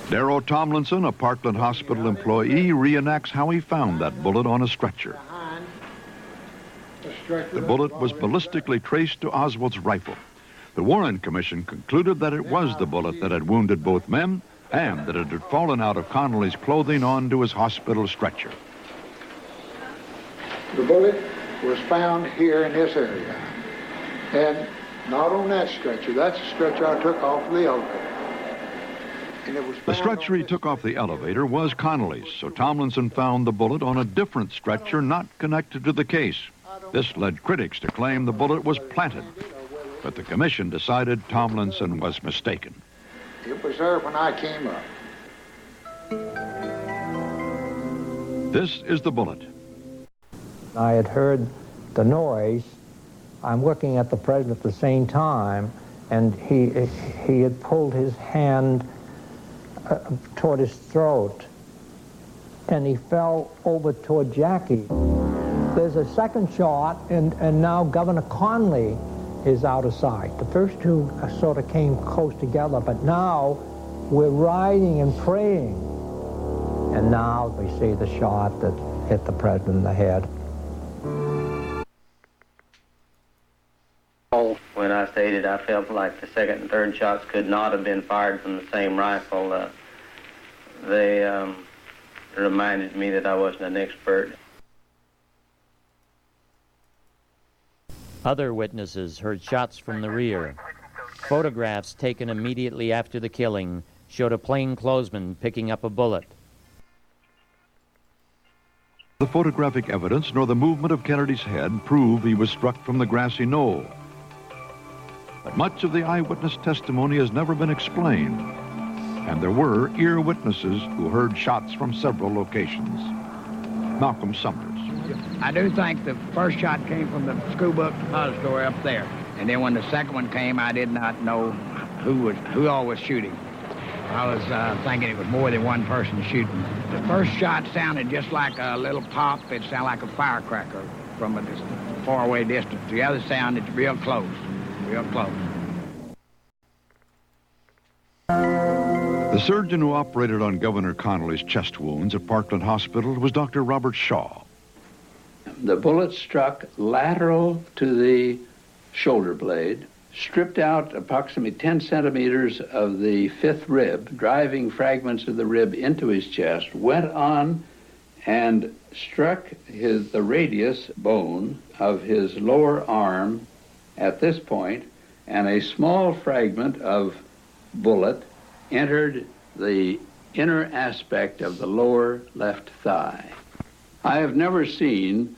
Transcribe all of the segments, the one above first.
Darrow Tomlinson, a Parkland Hospital employee, reenacts how he found that bullet on a stretcher. The bullet was ballistically traced to Oswald's rifle. The Warren Commission concluded that it was the bullet that had wounded both men and that it had fallen out of Connolly's clothing onto his hospital stretcher. The bullet was found here in this area, and not on that stretcher. That's the stretcher I took off the elevator. The stretcher he took off the elevator was Connolly's, so Tomlinson found the bullet on a different stretcher not connected to the case. This led critics to claim the bullet was planted, but the commission decided Tomlinson was mistaken. It was there when I came up. This is the bullet. I had heard the noise. I'm looking at the president at the same time, and he had pulled his hand toward his throat, and he fell over toward Jackie. There's a second shot, and now Governor Connolly is out of sight. The first two sort of came close together, but now we're riding and praying. And now we see the shot that hit the president in the head. When I stated I felt like the second and third shots could not have been fired from the same rifle, they reminded me that I wasn't an expert. Other witnesses heard shots from the rear. Photographs taken immediately after the killing showed a plainclothesman picking up a bullet. The photographic evidence nor the movement of Kennedy's head prove he was struck from the grassy knoll. But much of the eyewitness testimony has never been explained, and there were ear witnesses who heard shots from several locations. Malcolm Summers. I do think the first shot came from the school book depository up there. And then when the second one came, I did not know who all was shooting. I was thinking it was more than one person shooting. The first shot sounded just like a little pop. It sounded like a firecracker from a faraway distance. The other sounded real close, real close. The surgeon who operated on Governor Connolly's chest wounds at Parkland Hospital was Dr. Robert Shaw. The bullet struck lateral to the shoulder blade, stripped out approximately 10 centimeters of the fifth rib, driving fragments of the rib into his chest, went on and struck the radius bone of his lower arm at this point, and a small fragment of bullet entered the inner aspect of the lower left thigh. I have never seen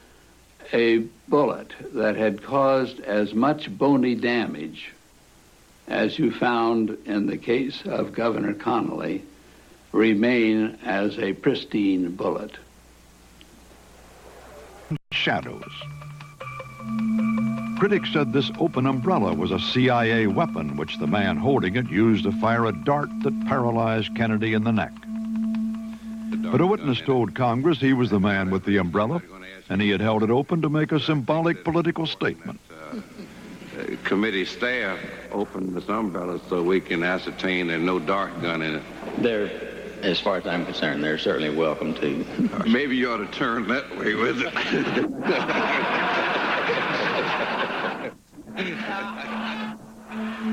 a bullet that had caused as much bony damage as you found in the case of Governor Connolly remain as a pristine bullet. Shadows. Critics said this open umbrella was a CIA weapon, which the man holding it used to fire a dart that paralyzed Kennedy in the neck. But a witness told Congress he was the man with the umbrella, and he had held it open to make a symbolic political statement. Committee staff opened this umbrella so we can ascertain there's no dart gun in it. They're, as far as I'm concerned, they're certainly welcome to. Maybe you ought to turn that way with it.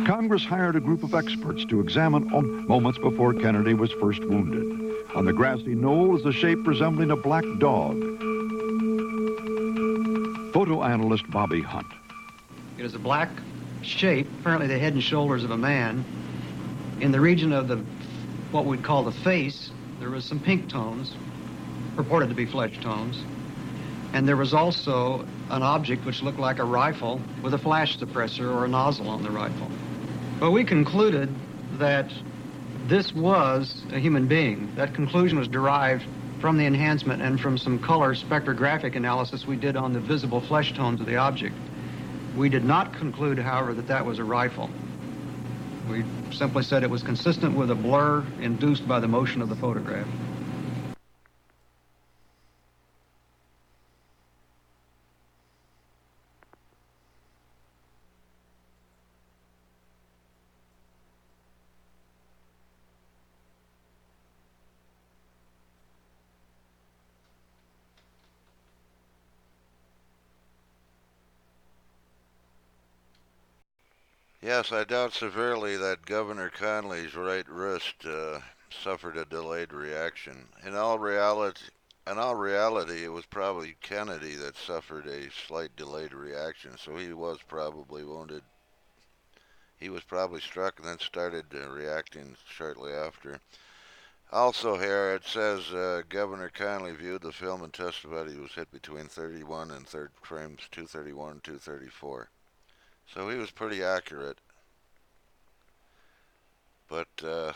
Congress hired a group of experts to examine moments before Kennedy was first wounded. On the grassy knoll is a shape resembling a black dog. Photo analyst Bobby Hunt. It is a black shape, apparently the head and shoulders of a man. In the region of what we'd call the face, there was some pink tones, purported to be flesh tones. And there was also an object which looked like a rifle with a flash suppressor or a nozzle on the rifle. But we concluded that this was a human being. That conclusion was derived from the enhancement and from some color spectrographic analysis we did on the visible flesh tones of the object. We did not conclude, however, that that was a rifle. We simply said it was consistent with a blur induced by the motion of the photograph. Yes, I doubt severely that Governor Connolly's right wrist suffered a delayed reaction. In all reality, it was probably Kennedy that suffered a slight delayed reaction, so he was probably wounded. He was probably struck and then started reacting shortly after. Also here, it says Governor Connolly viewed the film and testified he was hit between 31 and frames 231 and 234. So he was pretty accurate. But that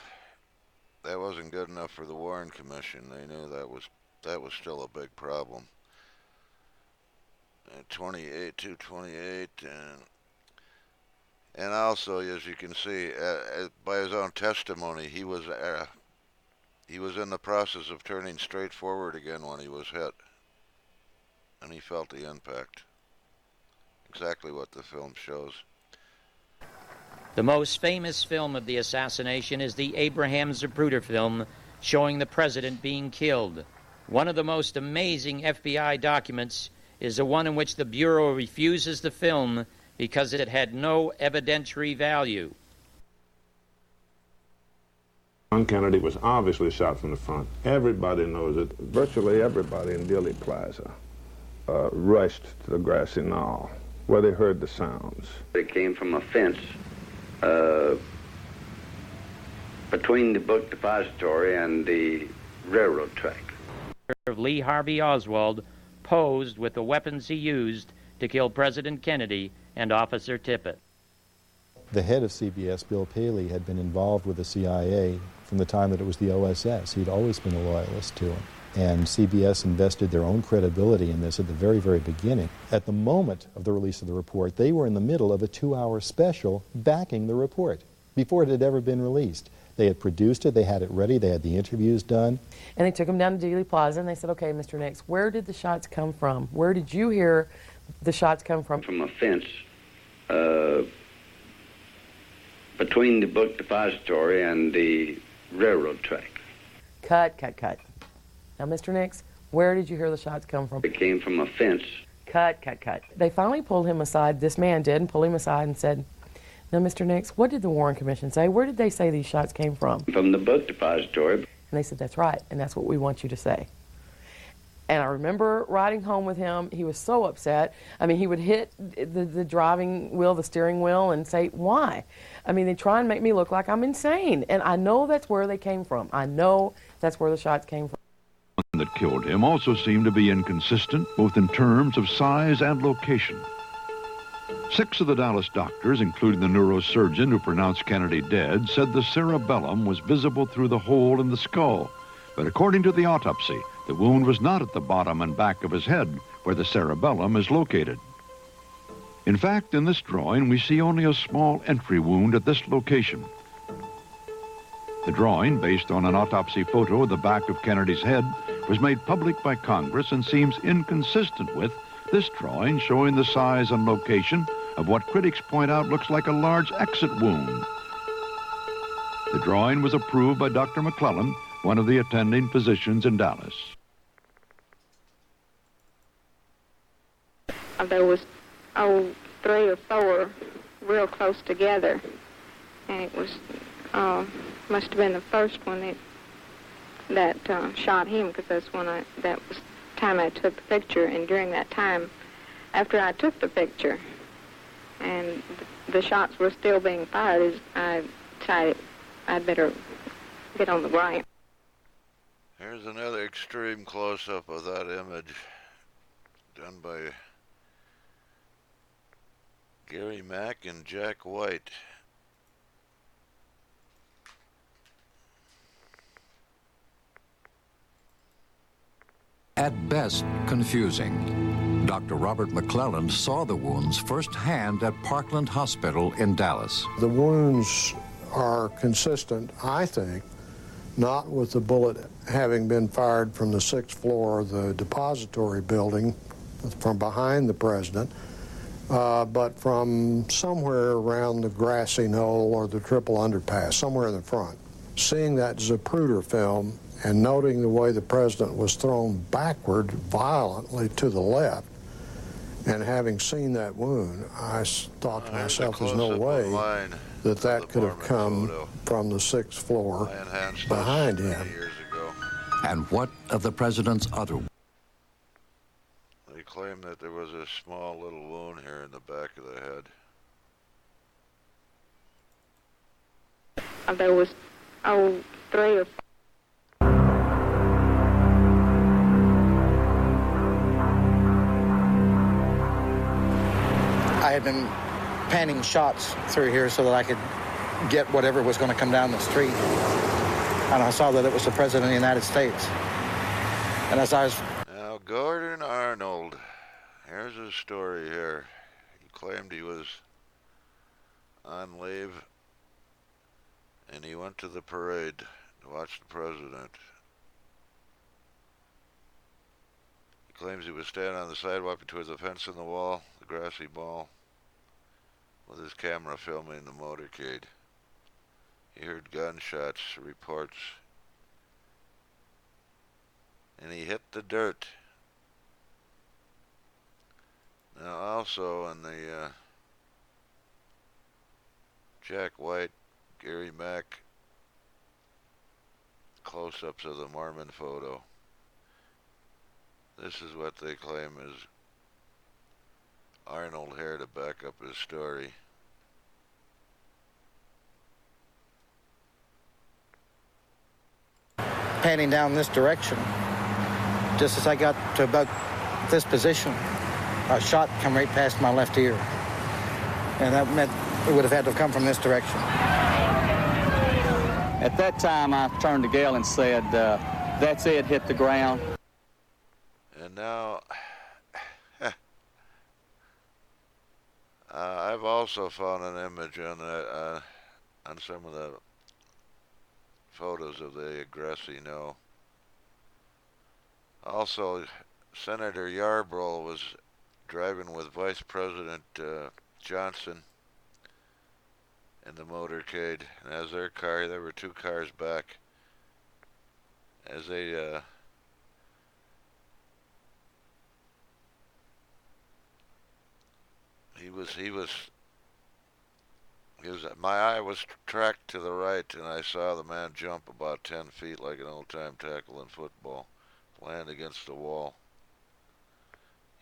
wasn't good enough for the Warren Commission. They knew that was still a big problem. 228, and also, as you can see, by his own testimony, he was in the process of turning straight forward again when he was hit, and he felt the impact. Exactly what the film shows. The most famous film of the assassination is the Abraham Zapruder film showing the president being killed. One of the most amazing FBI documents is the one in which the Bureau refuses the film because it had no evidentiary value. John Kennedy was obviously shot from the front. Everybody knows it. Virtually everybody in Dealey Plaza rushed to the grassy knoll where they heard the sounds. It came from a fence between the book depository and the railroad track. Lee Harvey Oswald posed with the weapons he used to kill President Kennedy and Officer Tippit. The head of CBS, Bill Paley, had been involved with the CIA from the time that it was the OSS. He'd always been a loyalist to him. And CBS invested their own credibility in this at the very, very beginning. At the moment of the release of the report, they were in the middle of a 2-hour special backing the report before it had ever been released. They had produced it, they had it ready, they had the interviews done. And they took him down to Dealey Plaza and they said, okay, Mr. Nix, where did the shots come from? Where did you hear the shots come from? From a fence between the book depository and the railroad track. Cut. Now, Mr. Nix, where did you hear the shots come from? It came from a fence. Cut. They finally pulled him aside, this man did, and pulled him aside and said, now, Mr. Nix, what did the Warren Commission say? Where did they say these shots came from? From the book depository. And they said, that's right, and that's what we want you to say. And I remember riding home with him. He was so upset. I mean, he would hit the driving wheel, the steering wheel, and say, why? I mean, they try and make me look like I'm insane. And I know that's where they came from. I know that's where the shots came from. The one that killed him also seemed to be inconsistent, both in terms of size and location. 6 of the Dallas doctors, including the neurosurgeon who pronounced Kennedy dead, said the cerebellum was visible through the hole in the skull. But according to the autopsy, the wound was not at the bottom and back of his head, where the cerebellum is located. In fact, in this drawing, we see only a small entry wound at this location. The drawing, based on an autopsy photo of the back of Kennedy's head, was made public by Congress and seems inconsistent with this drawing showing the size and location of what critics point out looks like a large exit wound. The drawing was approved by Dr. McClellan, one of the attending physicians in Dallas. There was 3 or 4 real close together, and it was must have been the first one that shot him, because that's when that was the time I took the picture. And during that time, after I took the picture, and the shots were still being fired, I decided I'd better get on the ground. Here's another extreme close-up of that image done by Gary Mack and Jack White. At best, confusing. Dr. Robert McClelland saw the wounds firsthand at Parkland Hospital in Dallas. The wounds are consistent, I think, not with the bullet having been fired from the 6th floor of the depository building from behind the president, but from somewhere around the grassy knoll or the triple underpass, somewhere in the front. Seeing that Zapruder film and noting the way the president was thrown backward violently to the left, And having seen that wound, I thought to myself, there's no close-up way online that that of the could have Mormon come photo. from the 6th floor I enhanced behind this him. many years ago. And what of the president's other? They claim that there was a small little wound here in the back of the head. There was, 3 or 4. I had been panning shots through here so that I could get whatever was going to come down the street. And I saw that it was the President of the United States. And as I was... Now, Gordon Arnold, here's his story here. He claimed he was on leave, and he went to the parade to watch the President. He claims he was standing on the sidewalk between the fence and the wall, the grassy wall, with his camera filming the motorcade. He heard gunshots, reports, and he hit the dirt. Now also in the Jack White, Gary Mack close-ups of the Mormon photo, this is what they claim is Arnold here to back up his story. panning down this direction. Just as I got to about this position, a shot come right past my left ear. And that meant it would have had to come from this direction. At that time, I turned to Gail and said, that's it, hit the ground. And now, I've also found an image on that, on some of the photos of the grassy knoll. Also, Senator Yarborough was driving with Vice President Johnson in the motorcade, and as their car, there were two cars back. As they my eye was tracked to the right, and I saw the man jump about 10 feet like an old-time tackle in football, land against the wall.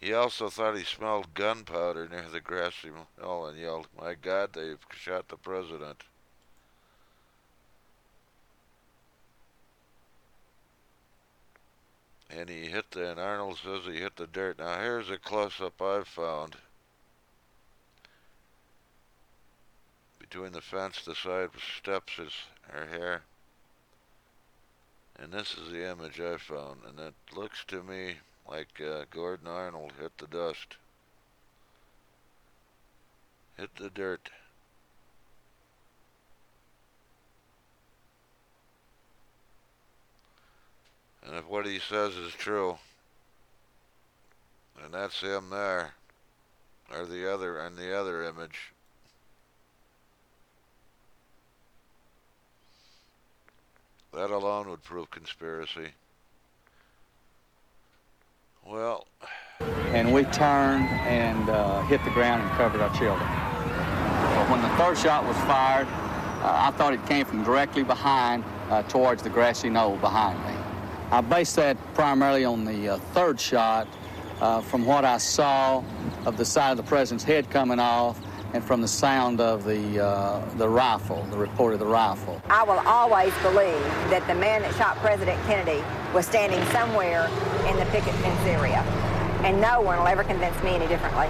He also thought he smelled gunpowder near the grassy knoll and yelled, "My God, they've shot the president." And and Arnold says he hit the dirt. Now here's a close-up I've found. Between the fence, the side steps is her hair. And this is the image I found. And it looks to me like Gordon Arnold hit the dust. Hit the dirt. And if what he says is true, and that's him there, or the other image, that alone would prove conspiracy. Well, and we turned and hit the ground and covered our children. But when the third shot was fired, I thought it came from directly behind, towards the grassy knoll behind me. I based that primarily on the third shot, from what I saw of the side of the president's head coming off, and from the sound of the rifle, the report of the rifle. I will always believe that the man that shot President Kennedy was standing somewhere in the picket fence area, and no one will ever convince me any differently.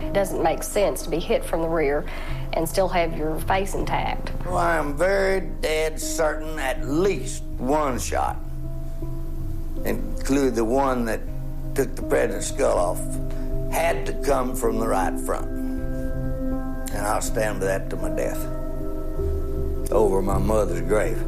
It doesn't make sense to be hit from the rear and still have your face intact. Well, I am very dead certain at least one shot, including the one that took the president's skull off, had to come from the right front. And I'll stand by that to my death, over my mother's grave.